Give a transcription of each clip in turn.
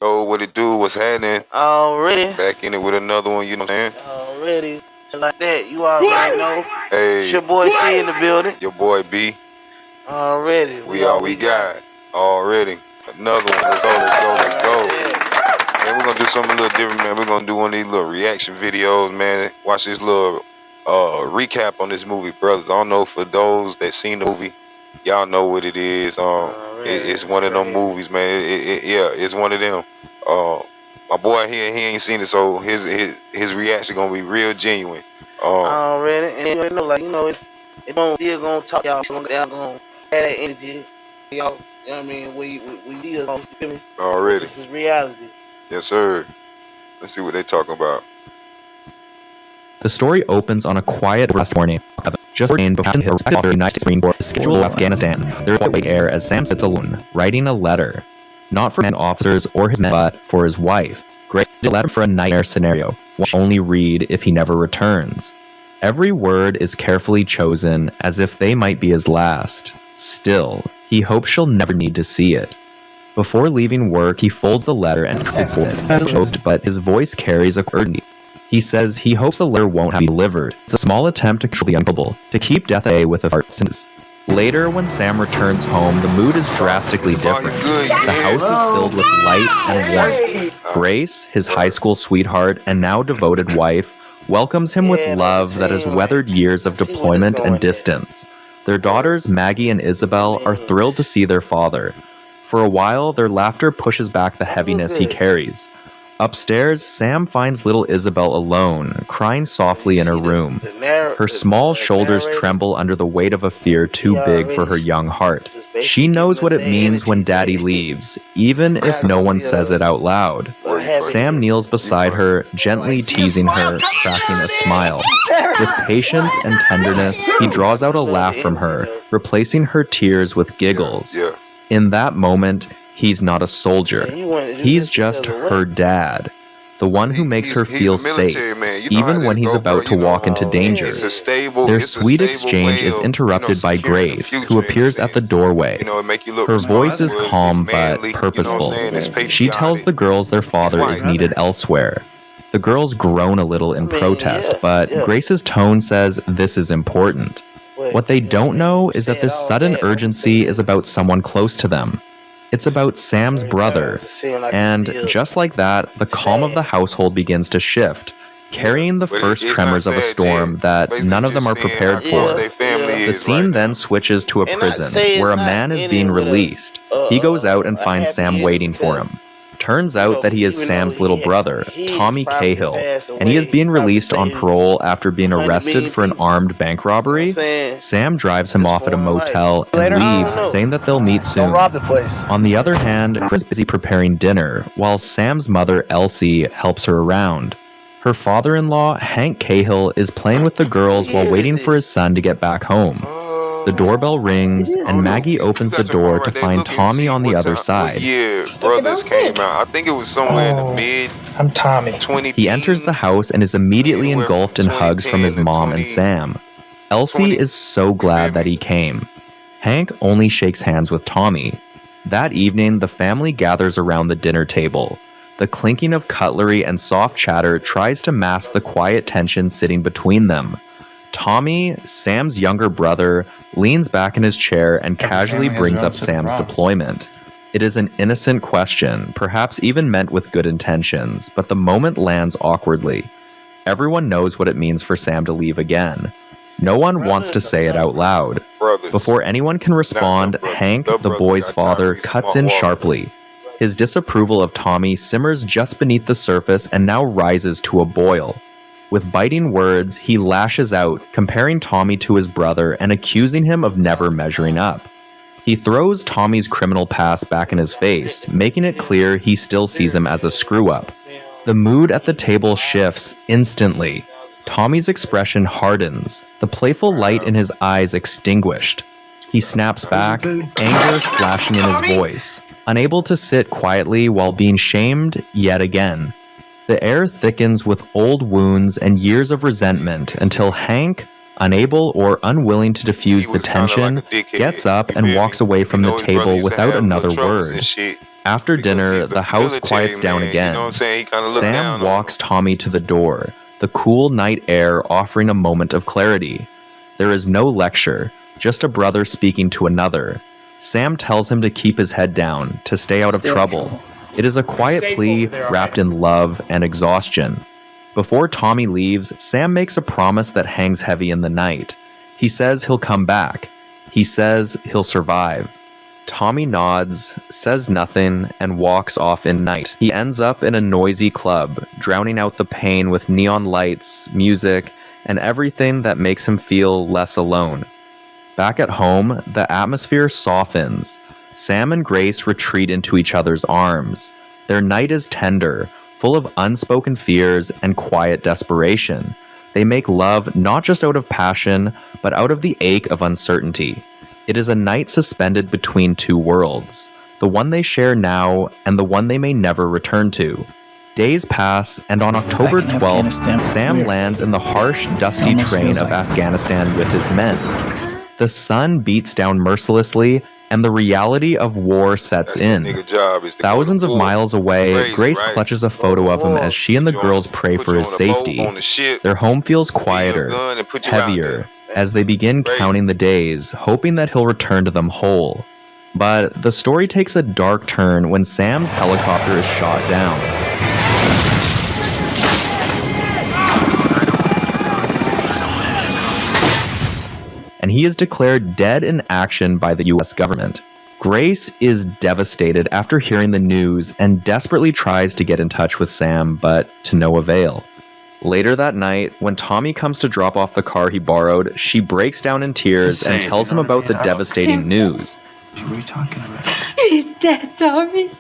Yo, what it do? What's happening? Already. Back in it with another one, you know what I'm saying? Already. Like that. You already know. Hey, It's your boy C in the building. Your boy B. Already. We all we got. Already. Another one. Let's go. Man, we're gonna do something a little different, man. We're gonna do one of these little reaction videos, man. Watch this little recap on this movie, brothers. I don't know, for those that seen the movie, y'all know what it is. It's one of them movies, man. It's one of them. My boy here, he ain't seen it, so his reaction gonna be real genuine. Already, and you know, like, you know, it's still gonna talk y'all. Y'all gonna have that energy, y'all. You know what I mean? We deal, you feel me? Already. This is reality. Yes, sir. Let's see what they talking about. The story opens on a quiet rest morning. Just ordained before the United States Marine Corps schedule of Afghanistan. There's white air as Sam sits alone, writing a letter. Not for officers or his men, but for his wife. Grace wrote a letter for a nightmare scenario, one he'll only read if he never returns. Every word is carefully chosen, as if they might be his last. Still, he hopes she'll never need to see it. Before leaving work, he folds the letter and sits it, but his voice carries a urgency. He says he hopes the letter won't be delivered. It's a small attempt to control the unknowable, to keep death away with a fart. Later, when Sam returns home, the mood is drastically different. The house is filled with light and warmth. Grace, his high school sweetheart and now devoted wife, welcomes him with love that has weathered years of deployment and distance. Their daughters, Maggie and Isabel, are thrilled to see their father. For a while, their laughter pushes back the heaviness he carries. Upstairs, Sam finds little Isabel alone, crying softly in her room. Her small shoulders tremble under the weight of a fear too big for her young heart. She knows what it means when Daddy leaves, even if no one says it out loud. Sam kneels beside her, gently teasing her, cracking a smile. With patience and tenderness, he draws out a laugh from her, replacing her tears with giggles. In that moment, he's not a soldier. He's just her dad. The one who makes her feel safe, even when he's about to walk into danger. Their sweet exchange is interrupted by Grace, who appears at the doorway. Her voice is calm but purposeful. She tells the girls their father is needed elsewhere. The girls groan a little in protest, but Grace's tone says this is important. What they don't know is that this sudden urgency is about someone close to them. It's about Sam's brother, and just like that, the calm of the household begins to shift, carrying the first tremors of a storm that none of them are prepared for. The scene then switches to a prison, where a man is being released. He goes out and finds Sam waiting for him. Turns out that he is Sam's little brother, Tommy Cahill, and he is being released on parole after being arrested for an armed bank robbery. Sam drives him off at a motel and leaves, saying that they'll meet soon. On the other hand, Chris is busy preparing dinner, while Sam's mother, Elsie, helps her around. Her father-in-law, Hank Cahill, is playing with the girls while waiting for his son to get back home. The doorbell rings, and Maggie opens the door to find Tommy on the other side. Brothers came out. I think it was somewhere in the mid. I'm Tommy. He enters the house and is immediately engulfed in hugs from his mom and Sam. Elsie is so glad that he came. Hank only shakes hands with Tommy. That evening, the family gathers around the dinner table. The clinking of cutlery and soft chatter tries to mask the quiet tension sitting between them. Tommy, Sam's younger brother, leans back in his chair and casually brings up Sam's deployment. It is an innocent question, perhaps even meant with good intentions, but the moment lands awkwardly. Everyone knows what it means for Sam to leave again. No one wants to say it out loud. Before anyone can respond, Hank, the boy's father, cuts in sharply. His disapproval of Tommy simmers just beneath the surface and now rises to a boil. With biting words, he lashes out, comparing Tommy to his brother and accusing him of never measuring up. He throws Tommy's criminal past back in his face, making it clear he still sees him as a screw-up. The mood at the table shifts instantly. Tommy's expression hardens, the playful light in his eyes extinguished. He snaps back, anger flashing in his voice, unable to sit quietly while being shamed yet again. The air thickens with old wounds and years of resentment until Hank, Unable or unwilling to He diffuse the was kinda like tension, a dickhead. gets up You and feel walks me? away from You the know, his brother table used to without have another little troubles word. and shit After because dinner, he's a the house military quiets down man, again. you know what I'm saying? He kinda looked Sam down on walks him. Tommy to the door, the cool night air offering a moment of clarity. There is no lecture, just a brother speaking to another. Sam tells him to keep his head down, to stay out of trouble. It is a quiet plea wrapped in love and exhaustion. Before Tommy leaves, Sam makes a promise that hangs heavy in the night. He says he'll come back. He says he'll survive. Tommy nods, says nothing, and walks off in night. He ends up in a noisy club, drowning out the pain with neon lights, music, and everything that makes him feel less alone. Back at home, the atmosphere softens. Sam and Grace retreat into each other's arms. Their night is tender, full of unspoken fears and quiet desperation. They make love not just out of passion, but out of the ache of uncertainty. It is a night suspended between two worlds, the one they share now and the one they may never return to. Days pass, and on October 12th, Sam lands in the harsh, dusty terrain of Afghanistan with his men. The sun beats down mercilessly, and the reality of war sets That's in. the nigga job is to go Thousands to of war. miles away, Crazy, Grace right? clutches a photo of him as she and the Put you on- girls pray put for you his on a boat, safety. on the ship, Their home feels give you a quieter, gun and put you out heavier, there. as they begin Crazy. counting the days, hoping that he'll return to them whole. But the story takes a dark turn when Sam's helicopter is shot down. And he is declared dead in action by the US government. Grace is devastated after hearing the news and desperately tries to get in touch with Sam, but to no avail. Later that night, when Tommy comes to drop off the car he borrowed, she breaks down in tears and tells him about the devastating Sam's dead. news. What are you talking about? He's dead, Tommy.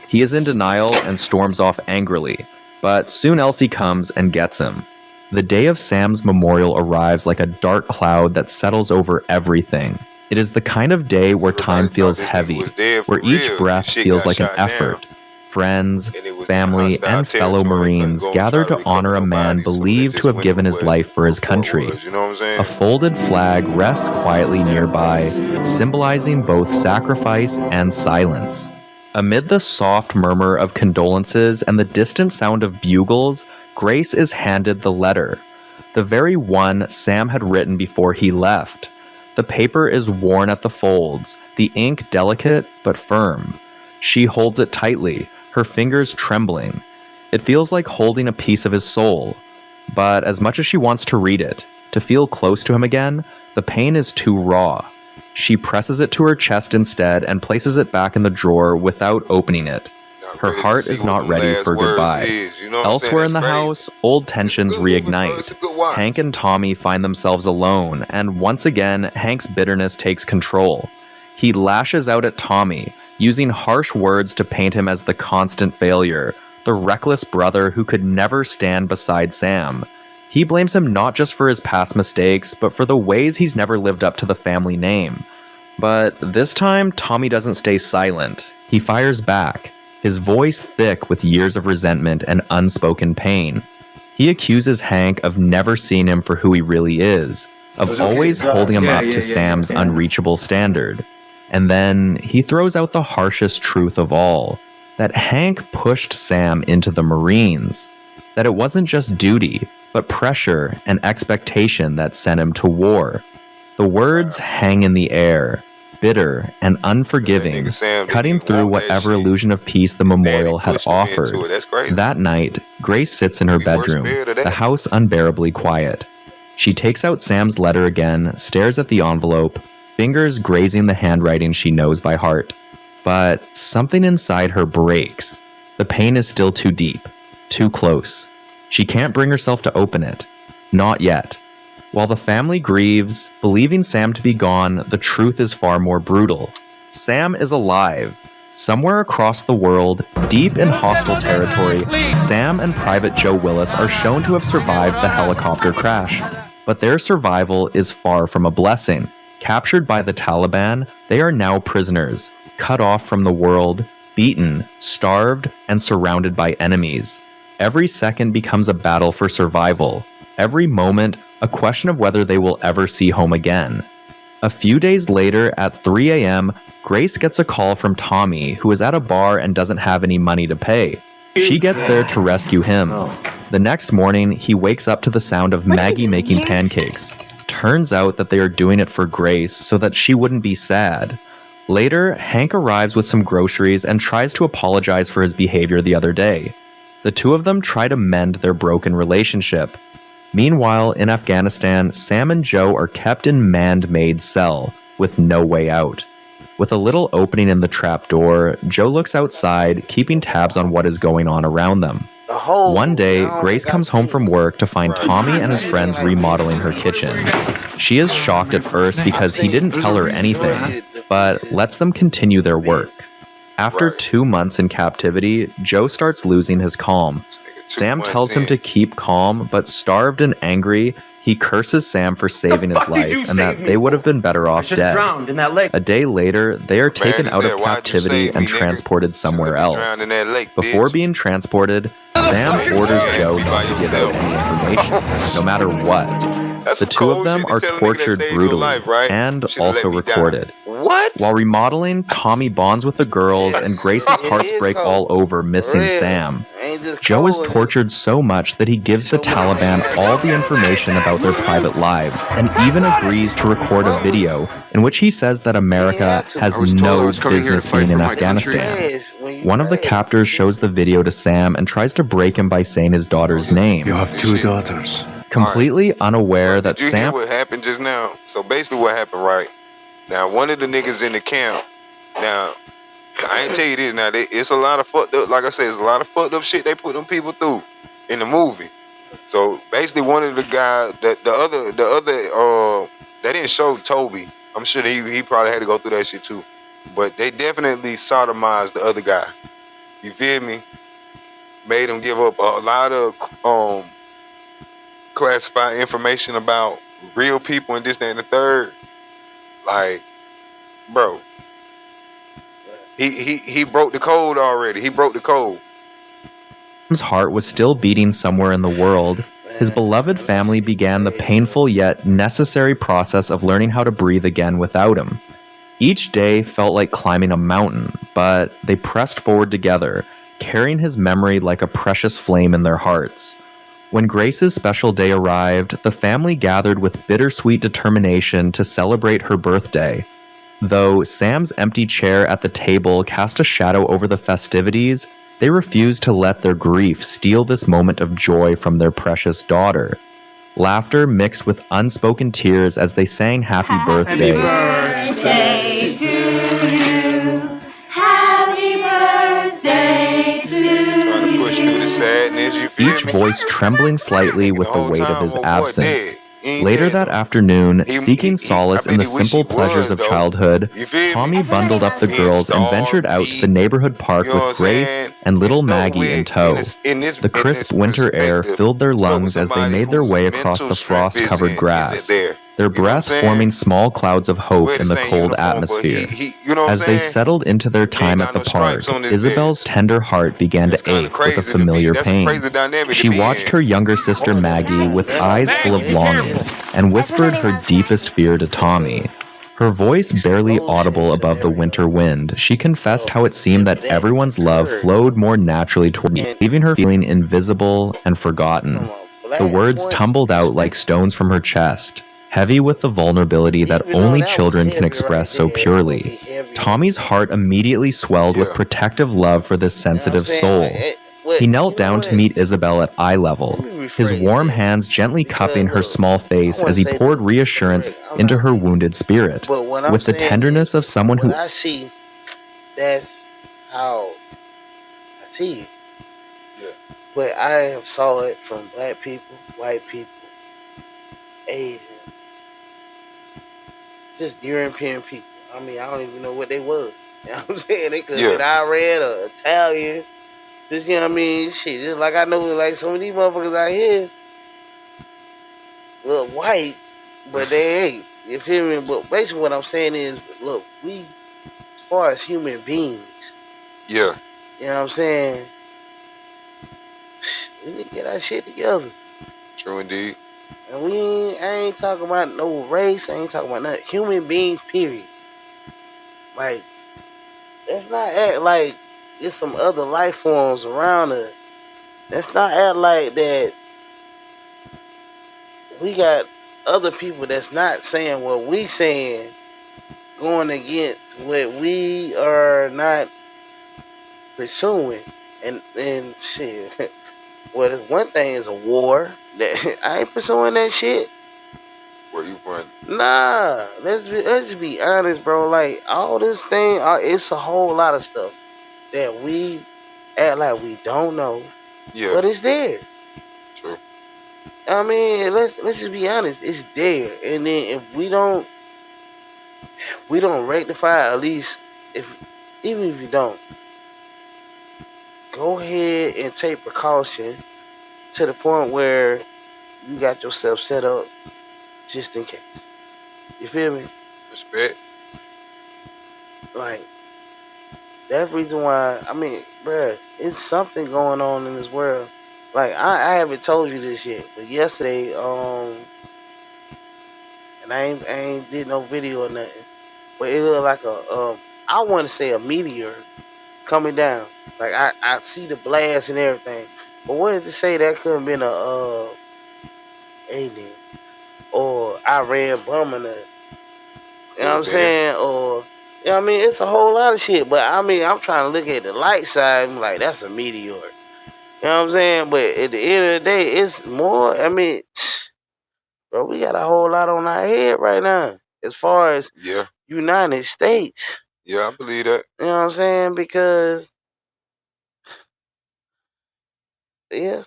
He is in denial and storms off angrily, but soon Elsie comes and gets him. The day of Sam's memorial arrives like a dark cloud that settles over everything. It is the kind of day where time Everybody feels thought this nigga heavy, was dead for where each real. breath Shit feels got like an shot down. effort. Friends, And it was family, hostile and fellow territory. Couldn't Marines go and gather try to honor a recover man nobody, so they believed just to have went given with his what life for his the report country. was, you know what I'm saying? A folded flag rests quietly nearby, symbolizing both sacrifice and silence. Amid the soft murmur of condolences and the distant sound of bugles, Grace is handed the letter. The very one Sam had written before he left. The paper is worn at the folds, the ink delicate but firm. She holds it tightly, her fingers trembling. It feels like holding a piece of his soul. But as much as she wants to read it, to feel close to him again, the pain is too raw. She presses it to her chest instead and places it back in the drawer without opening it. Not Her ready to heart see is what not them ready last for words goodbye. is, you know what I'm Elsewhere in saying? the That's crazy. house, old tensions Good movie, bro. reignite. It's a good watch. Hank and Tommy find themselves alone, and once again, Hank's bitterness takes control. He lashes out at Tommy, using harsh words to paint him as the constant failure, the reckless brother who could never stand beside Sam. He blames him not just for his past mistakes, but for the ways he's never lived up to the family name. But this time, Tommy doesn't stay silent. He fires back, his voice thick with years of resentment and unspoken pain. He accuses Hank of never seeing him for who he really is, of always holding him up to Sam's unreachable standard. And then he throws out the harshest truth of all, that Hank pushed Sam into the Marines, that it wasn't just duty, but pressure and expectation that sent him to war. The words hang in the air, bitter and unforgiving, Nigga Sam didn't cutting even through want that whatever shit. illusion of peace the memorial Daddy had pushed him into offered. it. That's crazy. That night, Grace sits in her Be worse bedroom, fear to that. the house unbearably quiet. She takes out Sam's letter again, stares at the envelope, fingers grazing the handwriting she knows by heart. But something inside her breaks. The pain is still too deep, too close. She can't bring herself to open it. Not yet. While the family grieves, believing Sam to be gone, the truth is far more brutal. Sam is alive. Somewhere across the world, deep in hostile territory, Sam and Private Joe Willis are shown to have survived the helicopter crash. But their survival is far from a blessing. Captured by the Taliban, they are now prisoners, cut off from the world, beaten, starved, and surrounded by enemies. Every second becomes a battle for survival. every moment a question of whether they will ever see home again. A few days later, at 3 a.m., Grace gets a call from Tommy, who is at a bar and doesn't have any money to pay. She gets there to rescue him. The next morning, he wakes up to the sound of Maggie making pancakes. Turns out that they are doing it for Grace so that she wouldn't be sad. Later, Hank arrives with some groceries and tries to apologize for his behavior the other day. The two of them try to mend their broken relationship. Meanwhile, in Afghanistan, Sam and Joe are kept in man-made cell, with no way out. With a little opening in the trapdoor, Joe looks outside, keeping tabs on what is going on around them. One day, Grace comes home from work to find Tommy and his friends remodeling her kitchen. She is shocked at first because he didn't tell her anything, but lets them continue their work. After 2 months in captivity, Joe starts losing his calm. Sam tells him to keep calm, but starved and angry, he curses Sam for saving his life and that they would have been better off dead. A day later, they are taken out of captivity and transported somewhere else. Before being transported, Sam orders Joe not to give out any information, no matter what. The two of them are tortured brutally and also recorded. What? While remodeling, Tommy bonds with the girls and Grace's hearts break all over missing Sam. Joe is tortured so much that he gives the Taliban all the information about their private lives and even agrees to record a video in which he says that America has no business being in Afghanistan. One of the captors shows the video to Sam and tries to break him by saying his daughter's name. You have 2 daughters. Completely unaware that Did you Sam... hear what happened just now? So basically what happened, right? Now, one of the niggas in the camp, now, I ain't tell you this now, it's a lot of fucked up, like I said, it's a lot of fucked up shit they put them people through in the movie. So basically one of the guys, the other, they didn't show Toby. I'm sure that he probably had to go through that shit too. But they definitely sodomized the other guy. You feel me? Made him give up a lot of classified information about real people and this, that, and the third. Like, bro, he broke the code already. He broke the code. Sam's heart was still beating somewhere in the world. His beloved family began the painful yet necessary process of learning how to breathe again without him. Each day felt like climbing a mountain, but they pressed forward together, carrying his memory like a precious flame in their hearts. When Grace's special day arrived, the family gathered with bittersweet determination to celebrate her birthday. Though Sam's empty chair at the table cast a shadow over the festivities, they refused to let their grief steal this moment of joy from their precious daughter. Laughter mixed with unspoken tears as they sang Happy Birthday. Happy birthday to you. Happy birthday to you. Trying to push through the sadness, you feel Each me? voice trembling slightly with the whole weight of time, his old boy absence. dead. He ain't Later dead, that though. afternoon, He- seeking he- solace I in the bet he wish simple he pleasures was, of though. childhood, You feel me? Tommy bundled up the Being girls and starved, ventured out to the beat, neighborhood park you know what I'm with Grace saying? and little It's no Maggie way in tow. in this The crisp winter air perspective, filled their spoke with lungs as they somebody made their whose way across mental the strength frost-covered isn't grass, there. their You know what I'm breath saying? forming small clouds of hope Wear in the same cold uniform, but atmosphere. you know what As I'm they saying? settled into their time got at the no stripes park, on his Isabel's vest. tender heart began That's to kinda ache crazy with a to me. familiar That's a pain. crazy dynamic to She be watched in. her younger sister Maggie with eyes full of longing and whispered her deepest fear to Tommy. Her voice barely audible above the winter wind, she confessed how it seemed that everyone's love flowed more naturally toward me, leaving her feeling invisible and forgotten. The words tumbled out like stones from her chest, heavy with the vulnerability that only children can express so purely. Tommy's heart immediately swelled with Yeah. protective love for this sensitive soul. He knelt down to meet Isabel at eye level, his warm hands gently cupping her small face as he poured reassurance into her wounded spirit. But what I'm With the saying tenderness is, of someone who what I see, that's how I see it. Yeah. But I have saw it from black people, white people, Asian, just European people. I mean, I don't even know what they was. You know what I'm saying? They could have been Irish or Italian. Just, you know what I mean? Shit, just like I know, like some of these motherfuckers out here look white, but they ain't. You feel me? But basically what I'm saying is, look, we, as far as human beings, Yeah. you know what I'm saying? We need to get our shit together. True indeed. And I ain't talking about no race. I ain't talking about nothing. Human beings, period. Like, let's not act like there's some other life forms around us. Let's not act like that we got other people that's not saying what we saying, going against what we are not pursuing. And shit. Well, one thing is a war. That I ain't pursuing that shit. Where you from? Nah, let's just be honest, bro. Like all this thing, it's a whole lot of stuff that we act like we don't know, Yeah, but it's there. true. I mean, let's just be honest, it's there. And then if we don't rectify, at least if even if you don't, go ahead and take precaution to the point where you got yourself set up just in case. You feel me? Respect. Like that's the reason why. I mean, bruh, it's something going on in this world. Like I haven't told you this yet, but yesterday, and I ain't did no video or nothing, but it looked like I want to say a meteor coming down. Like I see the blast and everything, but what did it say that could have been a alien or Iran bombing us? You know what I'm saying? Or you know what I mean? It's a whole lot of shit. But I mean, I'm trying to look at the light side. I'm like, that's a meteor. You know what I'm saying? But at the end of the day, it's more. I mean, bro, we got a whole lot on our head right now as far as Yeah. United States. Yeah, I believe that. You know what I'm saying? Because yeah,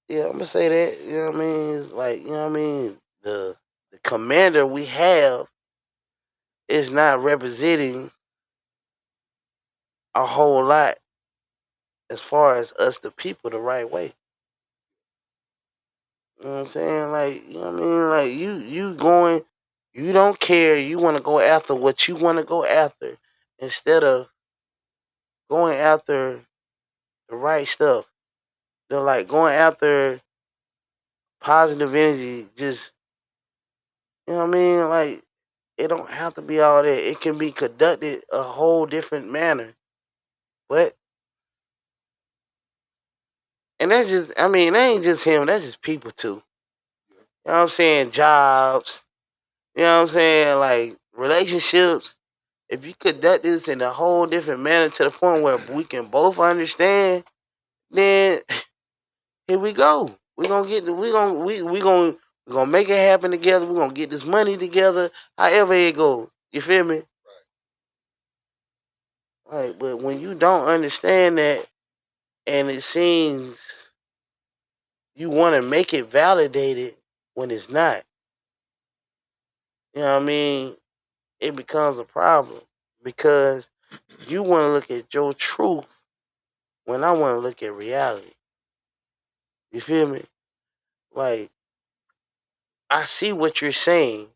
I'm gonna say that. You know what I mean? It's like you know what I mean. The commander we have is not representing a whole lot as far as us, the people, the right way. You know what I'm saying? Like, you know what I mean? Like you don't care, you wanna go after what you wanna go after instead of going after the right stuff. They're like going after positive energy, just you know what I mean? Like it don't have to be all that. It can be conducted a whole different manner. But and that's just I mean, that ain't just him, that's just people too. You know what I'm saying? Jobs, you know what I'm saying? Like relationships. If you conduct this in a whole different manner to the point where we can both understand, then here we go. We gonna make it happen together. We're gonna get this money together. However it goes. You feel me? Like, but when you don't understand that and it seems you wanna make it validated when it's not, you know what I mean? It becomes a problem. Because you wanna look at your truth when I wanna look at reality. You feel me? Like, I see what you're saying,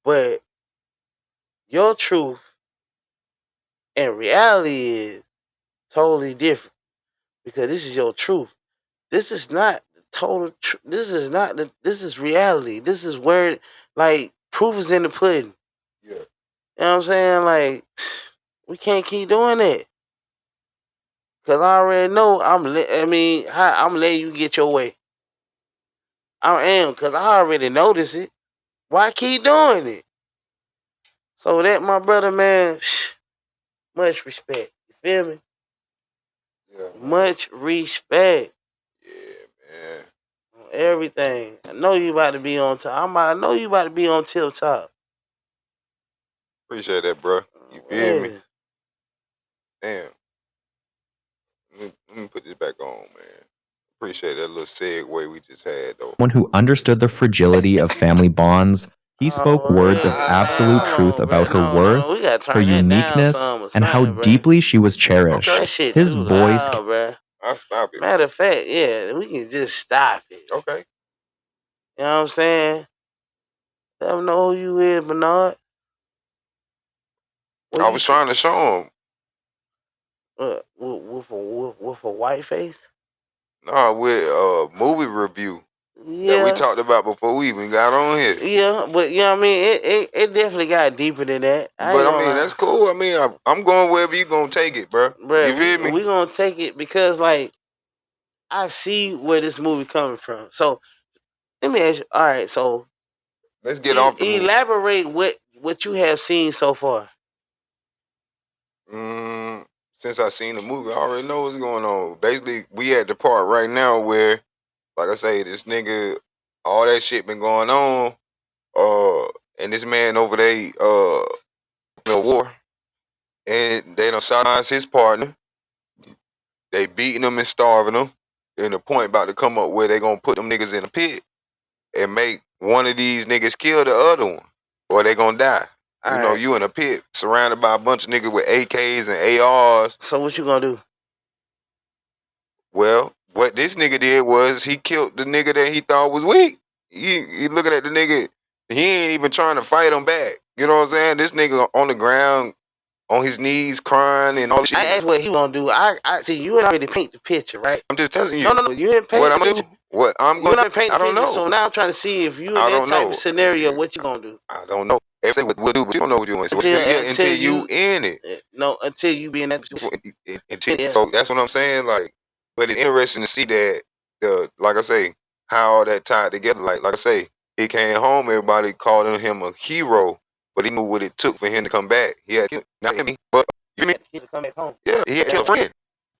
but your truth and reality is totally different because this is your truth. This is not the total. This is not the. This is reality. This is where, like, proof is in the pudding. Yeah. You know what I'm saying? Like, we can't keep doing it because I already know. I'm letting you get your way. I am because I already noticed it. Why keep doing it? So that, my brother, man. Much respect. You feel me? Yeah, man. Much respect. Yeah, man. On everything. I know you about to be on top. I know you about to be on tip top. Appreciate that, bro. You feel me? Man. Damn. Let me put this back on, man. Appreciate that little segue we just had, though. One who understood the fragility of family bonds, he spoke words of absolute truth about her worth, We gotta turn her that down uniqueness, some or and how something, bruh. deeply she was cherished. That shit His too voice. loud, bruh. I'll stop it. Matter of fact, yeah, we can just stop it. Okay. You know what I'm saying? Let them know who you is, Bernard. I was trying to show him. With a white face? Nah, with movie review. that we Yeah, talked about before we even got on here. yeah, but you know what I mean. It definitely got deeper than that. I ain't But I gonna mean, lie, that's cool. I mean, I'm going wherever you gonna take it, bro. You bro. feel We me? gonna take it because like I see where this movie coming from. So let me ask you. All right, so Let's get off the movie. elaborate what you have seen so far. Since I seen the movie, I already know what's going on. Basically, we at the part right now where, like I say, this nigga, all that shit been going on. And this man over there, in a war, and they done silenced his partner. They beating him and starving him. And the point about to come up where they gonna put them niggas in a pit and make one of these niggas kill the other one, or they gonna die. All You know, right. you in a pit surrounded by a bunch of niggas with AKs and ARs. So what you gonna do? Well, what this nigga did was he killed the nigga that he thought was weak. He looking at the nigga, he ain't even trying to fight him back. You know what I'm saying? This nigga on the ground, on his knees, crying and all this shit. I asked what he gonna do. I see you and I already paint the picture, right? I'm just telling you. No, you didn't paint What the I'm gonna picture. do? What I'm You and gonna I paint I the don't picture. know. So now I'm trying to see if you in I that don't type know. of scenario, what you gonna do? I don't know. Everything we'll do, but you don't know what you want to say. Until you in it. No, until you be in that situation. Yeah. So that's what I'm saying. Like, but it's interesting to see that like I say, how all that tied together. Like I say, he came home. Everybody called him a hero, but he knew what it took for him to come back. He had not enemy, but you mean He had to come back home. yeah, he had killed a friend.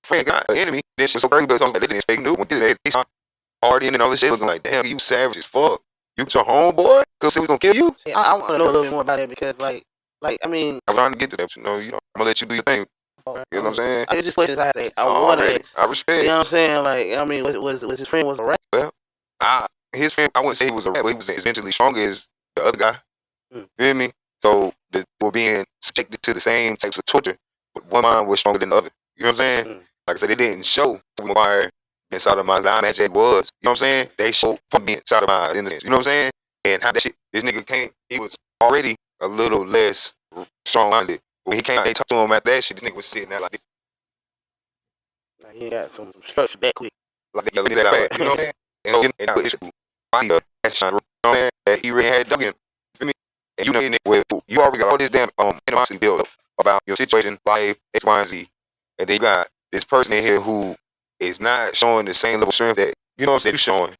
Friend got an enemy. Then shit was so crazy, but something like they didn't expect new. When did it? They saw partying and all this shit, looking like damn, you savage as fuck. You your homeboy? Cause he was gonna kill you. See, I want to know a little bit more about that because like I mean, I'm trying to get to that. I'm gonna let you do your thing. You know what I'm saying? I just questions I have to ask. I want to Already, ask. I respect. You know what I'm saying? Like I mean, was his friend was a rat? Well, his friend, I wouldn't say he was a rat, but he was as mentally stronger as the other guy. Feel me? So they were being subjected to the same types of torture, but one mind was stronger than the other. You know what I'm saying? Like I said, they didn't show McGuire being sodomized. I imagine it was. You know what I'm saying? They showed being sodomized in the sense. You know what I'm saying? And how that shit, this nigga came, he was already a little less strong-minded. When he came out, they talked to him after that shit, this nigga was sitting there like this. Like he got some structure back quick. Like they look at that, you know what I'm saying? And so, it's body that's shine, you know what I'm saying? That he really had dug in. Feel me? And you know, you already got all this damn animosity built up about your situation, life, X, Y, and Z. And then you got this person in here who is not showing the same level of strength that, you know what I'm saying, you showing.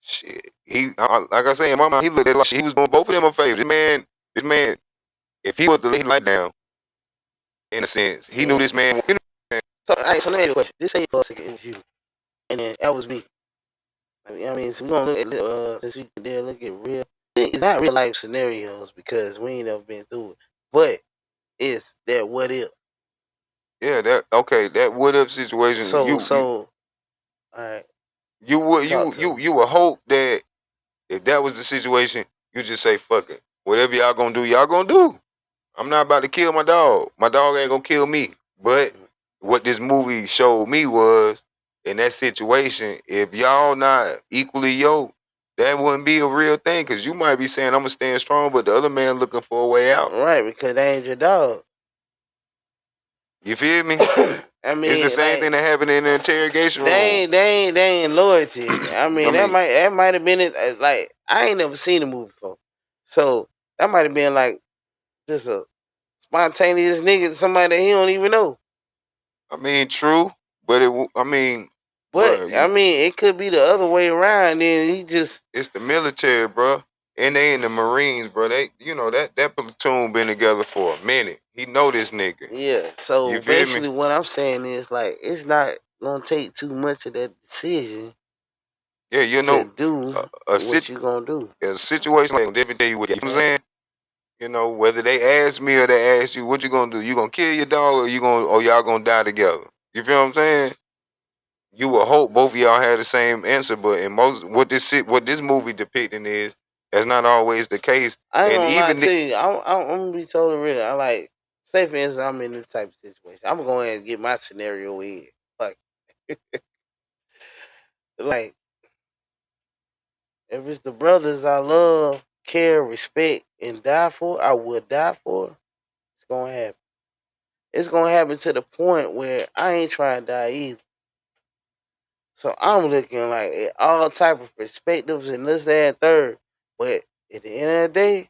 Shit. He, like I say, in my mind, he looked at it like shit, he was doing both of them a favor. This man, if he was to lay his life down, in a sense, he knew this man. You know, So, all right, so let me ask you a question. This ain't for a second interview, and then that was me. I mean, so we're gonna look at since we did look at real. It's not real life scenarios because we ain't never been through it, but it's that what if. yeah, that what if situation. So, all right. You would hope that if that was the situation, you just say fuck it. Whatever y'all gonna do, y'all gonna do. I'm not about to kill my dog. My dog ain't gonna kill me. But what this movie showed me was in that situation, if y'all not equally yoked, that wouldn't be a real thing. Cause you might be saying I'm gonna stand strong, but the other man looking for a way out. Right, because they ain't your dog. You feel me? I mean, it's the same like, thing that happened in the interrogation room. They ain't loyalty. I mean, that might have been it. Like, I ain't never seen the movie before, so that might have been like just a spontaneous nigga, somebody that he don't even know. I mean, true, but it could be the other way around. Then he just it's the military, bro. And they in the Marines, bro. They, you know, that platoon been together for a minute. He know this nigga. Yeah. So you feel basically, me? what I'm saying is like it's not gonna take too much of that decision. Yeah, you know, do what you gonna do. A situation like they tell you what you know what I'm saying. You know, whether they ask me or they ask you, what you gonna do? You gonna kill your dog or y'all gonna die together? You feel what I'm saying? You would hope both of y'all had the same answer, but in most what this movie depicting is that's not always the case. I ain't and gonna even lie to you. I'm gonna be totally real. I like, say for instance, I'm in this type of situation. I'm gonna go ahead and get my scenario in. Like, like if it's the brothers I love, care, respect, and die for, I would die for. It's gonna happen. It's gonna happen to the point where I ain't trying to die either. So I'm looking like at all type of perspectives and this, that, and third. But at the end of the day,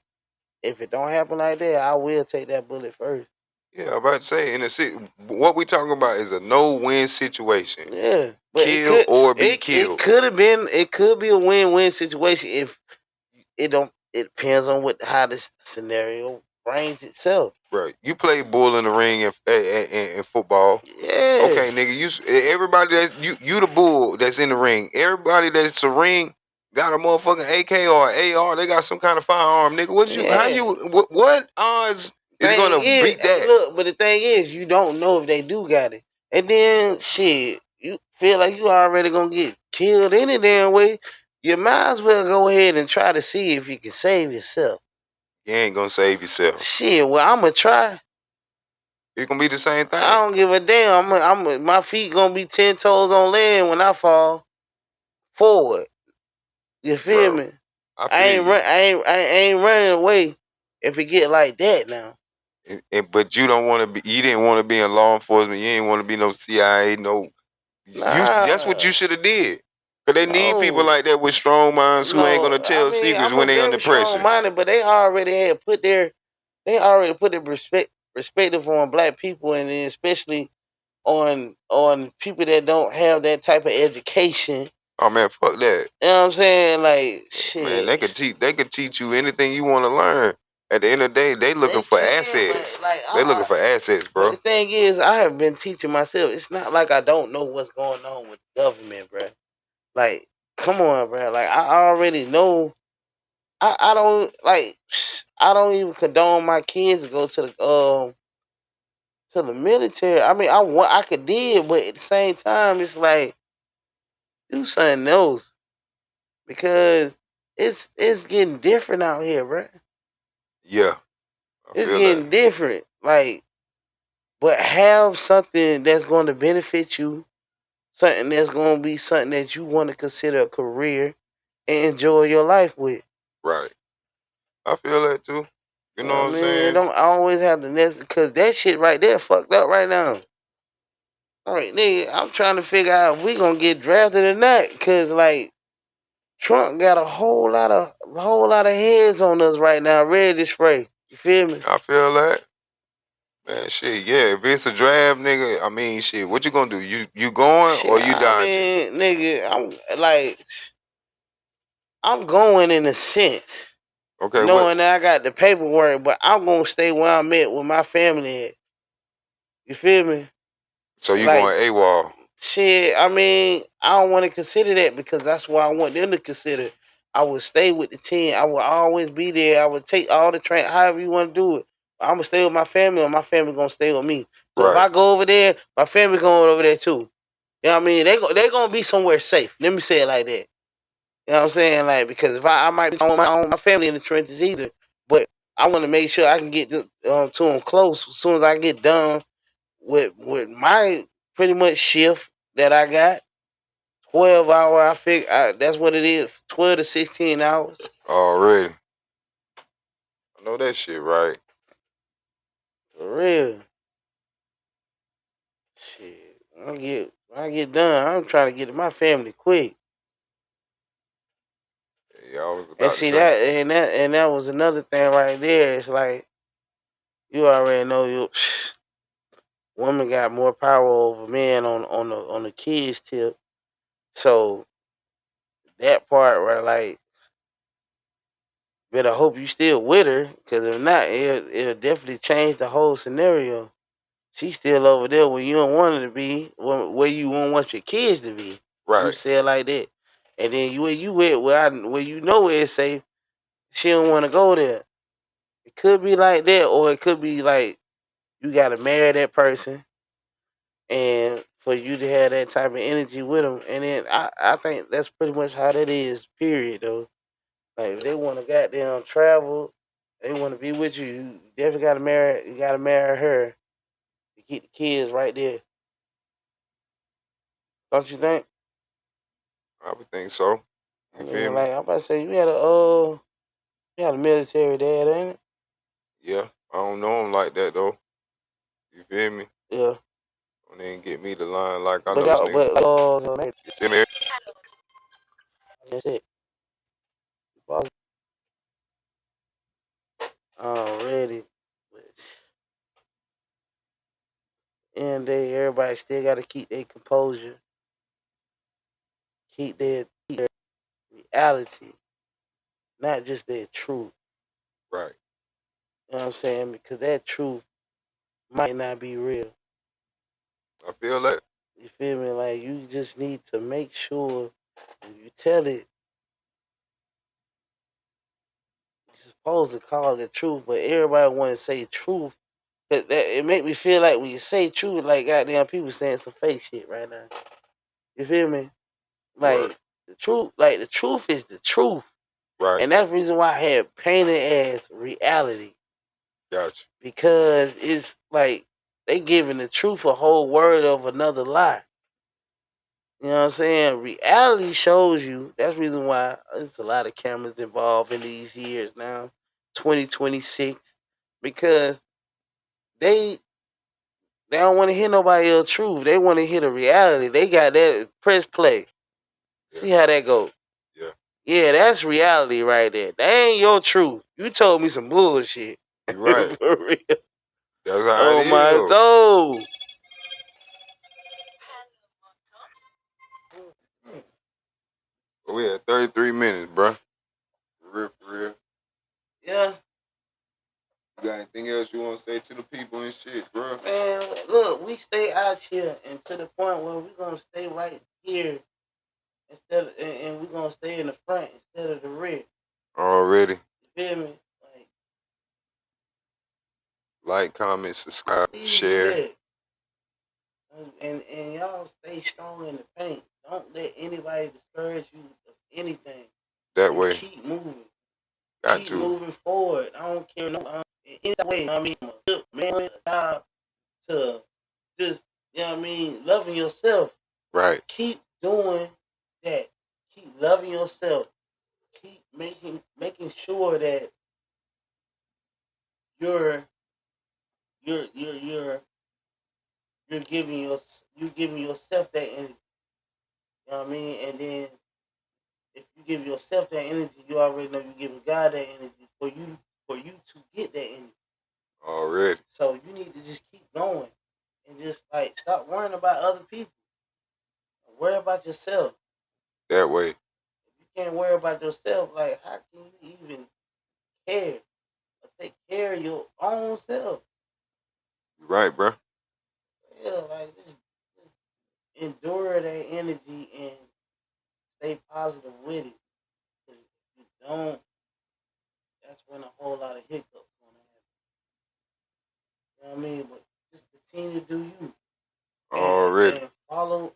if it don't happen like that, I will take that bullet first. Yeah, I'm about to say what we talking about is a no-win situation. Yeah, but Kill or be it killed. could have been it could be a win-win situation if it don't. It depends on how this scenario brings itself. Right. You play bull in the ring in football. Yeah. Okay, nigga. Everybody that's you the bull that's in the ring. Everybody that's a ring got a motherfucking AK or AR. They got some kind of firearm, nigga. What odds is gonna beat that? Look, but the thing is, you don't know if they do got it, and then shit, you feel like you already gonna get killed any damn way. You might as well go ahead and try to see if you can save yourself. You ain't gonna save yourself. Shit, well, I'm gonna try. It's gonna be the same thing. I don't give a damn. My feet gonna be 10 toes on land when I fall forward. You feel me? I ain't running away if it get like that now. But you don't want to be. You didn't want to be in law enforcement. You ain't want to be no CIA. No, that's what you should have did. Cause they need people like that with strong minds who ain't gonna tell secrets when they under pressure. Strong-minded, but they already put their perspective on black people, and then especially on people that don't have that type of education. Oh man, fuck that. You know what I'm saying? Like shit. Man, they could teach you anything you want to learn. At the end of the day, they looking for assets. They looking for assets, bro. But the thing is, I have been teaching myself. It's not like I don't know what's going on with the government, bro. Like, come on, bro. Like, I already know. I don't like. I don't even condone my kids to go to the military. I mean, I could did, but at the same time, it's like do something else because it's getting different out here, bro. Yeah, it's getting different. Like, but have something that's going to benefit you, something that's going to be something that you want to consider a career and enjoy your life with. Right. I feel that too. You know what I'm saying? It don't always have the next, because that shit right there fucked up right now. All right, nigga, I'm trying to figure out if we gonna get drafted or not, cause like Trump got a whole lot of heads on us right now, ready to spray. You feel me? I feel that. Man, shit, yeah. If it's a draft, nigga, I mean, shit. What you gonna do? You going or you dodging? I mean, nigga, I'm going in a sense. Okay. Knowing that I got the paperwork, but I'm gonna stay where I'm at with my family at. You feel me? So you going AWOL? Shit, I mean, I don't want to consider that because that's what I want them to consider. I would stay with the team. I would always be there. I would take all the train, however you want to do it. I'm gonna stay with my family, or my family gonna stay with me. So if I go over there, my family going over there too. You know what I mean? They gonna be somewhere safe. Let me say it like that. You know what I'm saying? Like, because if I might be on my family in the trenches either, but I want to make sure I can get to them close as soon as I get done with my pretty much shift that I got. 12 hour, I figure that's what it is. 12 to 16 hours. Already. I know that shit, right? For real. Shit. When I get done, I'm trying to get to my family quick. Yeah, I was about and see that was another thing right there. It's like you already know women got more power over men on the kids tip. So that part where like better hope you still with her, because if not, it'll definitely change the whole scenario. She's still over there where you don't want her to be, where you won't want your kids to be. Right. You say it like that. And then where you at, where you know where it's safe, she don't want to go there. It could be like that, or it could be like you got to marry that person, and for you to have that type of energy with them. And then I think that's pretty much how that is, period, though. Like, if they want to goddamn travel, they want to be with you, you definitely got to marry, her to keep the kids right there. Don't you think? I would think so. You feel me? Like, I'm about to say, you had a military dad, ain't it? Yeah, I don't know him like that though. You feel me? Yeah. Don't even get me the line like I But know this y'all, nigga. but laws on that. You feel me? That's it. Already. But and everybody still got to keep their composure, keep their reality, not just their truth. Right. You know what I'm saying? Because that truth might not be real. I feel that. You feel me? Like you just need to make sure when you tell it, you're supposed to call it truth, but everybody want to say truth. Cause that it make me feel like when you say truth, like goddamn people saying some fake shit right now. You feel me? Word. Like the truth is the truth. Right. And that's the reason why I had painted as reality. Gotcha. Because it's like they giving the truth a whole word of another lie. You know what I'm saying? Reality shows you. That's the reason why there's a lot of cameras involved in these years now, 2026, because they don't want to hear nobody else's truth. They want to hear the reality. They got that. Press play. Yeah. See how that goes. Yeah. Yeah, that's reality right there. That ain't your truth. You told me some bullshit. You right. For real. That's how Oh it is, my though. soul. We had 33 minutes, bro. For real. Yeah. You got anything else you want to say to the people and shit, bro? Man, look, we stay out here and to the point where we're gonna stay right here instead of, and we're gonna stay in the front instead of the rear. Already. You feel me? Like, comment, subscribe, Please share. do that. And y'all stay strong in the paint. Don't let anybody discourage you of anything. That You way. keep moving. Got Keep to. moving forward. I don't care in any way. I mean, man, a job to just loving yourself. Right. Keep doing that. Keep loving yourself. Keep making sure that you're you're you're you're you're giving yourself that energy. You know what I mean? And then if you give yourself that energy, you already know you're giving God that energy for you to get that energy. Already. So you need to just keep going and just like stop worrying about other people. Worry about yourself. That way. If you can't worry about yourself, like how can you even care or take care of your own self? You right, bro. Yeah, like just endure that energy and stay positive with it. Because if you don't, that's when a whole lot of hiccups gonna happen. You know what I mean? But just continue to do you. Already. And follow.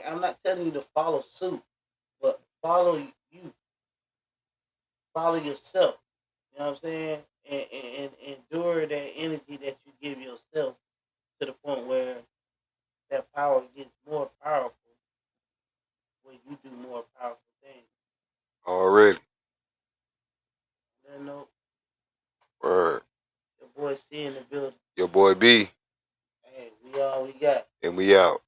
I'm not telling you to follow suit, but follow you. Follow yourself. You know what I'm saying? And endure that energy that you give yourself to the point where that power gets more powerful when you do more powerful things. Already. You know, Word. your boy C in the building. Your boy B. Hey, we all we got. And we out.